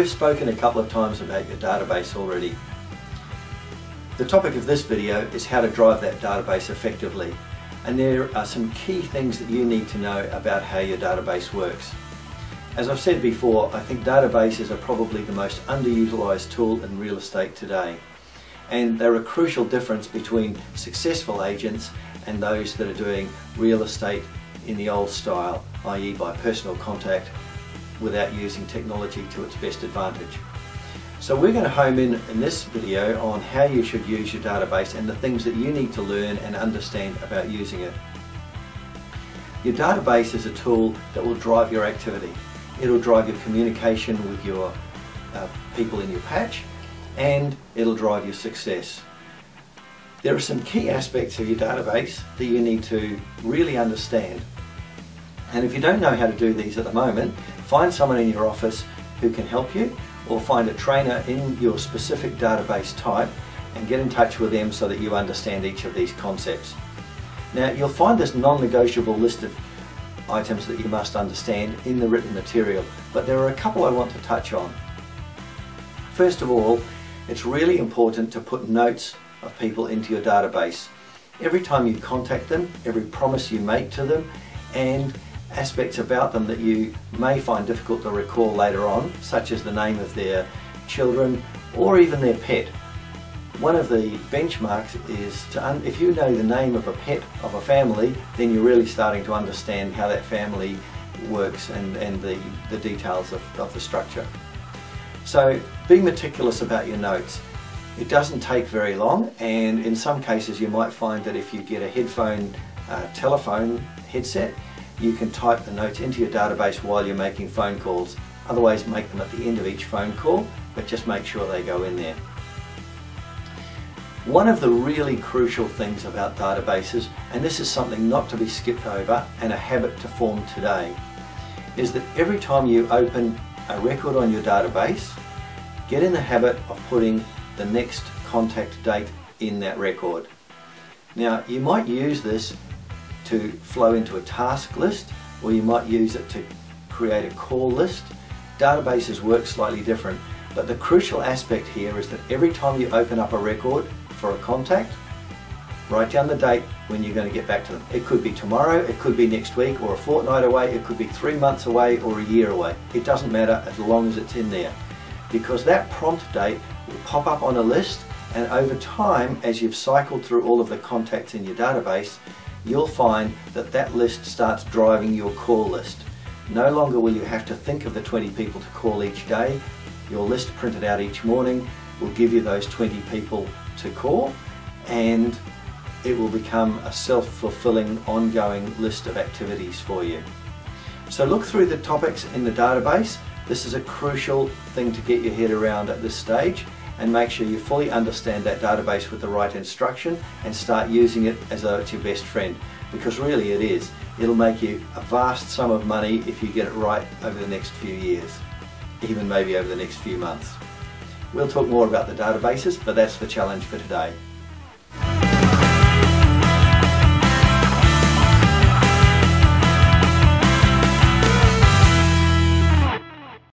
we've spoken a couple of times about your database already. The topic of this video is how to drive that database effectively, and there are some key things that you need to know about how your database works. As I've said before, I think databases are probably the most underutilized tool in real estate today, and they're a crucial difference between successful agents and those that are doing real estate in the old style, i.e. by personal contact without using technology to its best advantage. So we're going to home in this video on how you should use your database and the things that you need to learn and understand about using it. Your database is a tool that will drive your activity. It'll drive your communication with your people in your patch, and it'll drive your success. There are some key aspects of your database that you need to really understand. And if you don't know how to do these at the moment, find someone in your office who can help you, or find a trainer in your specific database type and get in touch with them so that you understand each of these concepts. Now, you'll find this non-negotiable list of items that you must understand in the written material, but there are a couple I want to touch on. First of all, it's really important to put notes of people into your database. Every time you contact them, every promise you make to them, and aspects about them that you may find difficult to recall later on, such as the name of their children or even their pet. One of the benchmarks is if you know the name of a pet of a family, then you're really starting to understand how that family works and the details of the structure. So be meticulous about your notes. It doesn't take very long, and in some cases you might find that if you get a telephone headset, you can type the notes into your database while you're making phone calls. Otherwise, make them at the end of each phone call, but just make sure they go in there. One of the really crucial things about databases, and this is something not to be skipped over and a habit to form today, is that every time you open a record on your database, get in the habit of putting the next contact date in that record. Now, you might use this to flow into a task list, or you might use it to create a call list. Databases work slightly different, but the crucial aspect here is that every time you open up a record for a contact, write down the date when you're going to get back to them. It could be tomorrow, it could be next week, or a fortnight away, it could be 3 months away or a year away. It doesn't matter as long as it's in there, because that prompt date will pop up on a list, and over time, as you've cycled through all of the contacts in your database, you'll find that that list starts driving your call list. No longer will you have to think of the 20 people to call each day. Your list printed out each morning will give you those 20 people to call, and it will become a self-fulfilling, ongoing list of activities for you. So look through the topics in the database. This is a crucial thing to get your head around at this stage, and make sure you fully understand that database with the right instruction and start using it as though it's your best friend, because really it is. It'll make you a vast sum of money if you get it right over the next few years, even maybe over the next few months. We'll talk more about the databases, but that's the challenge for today.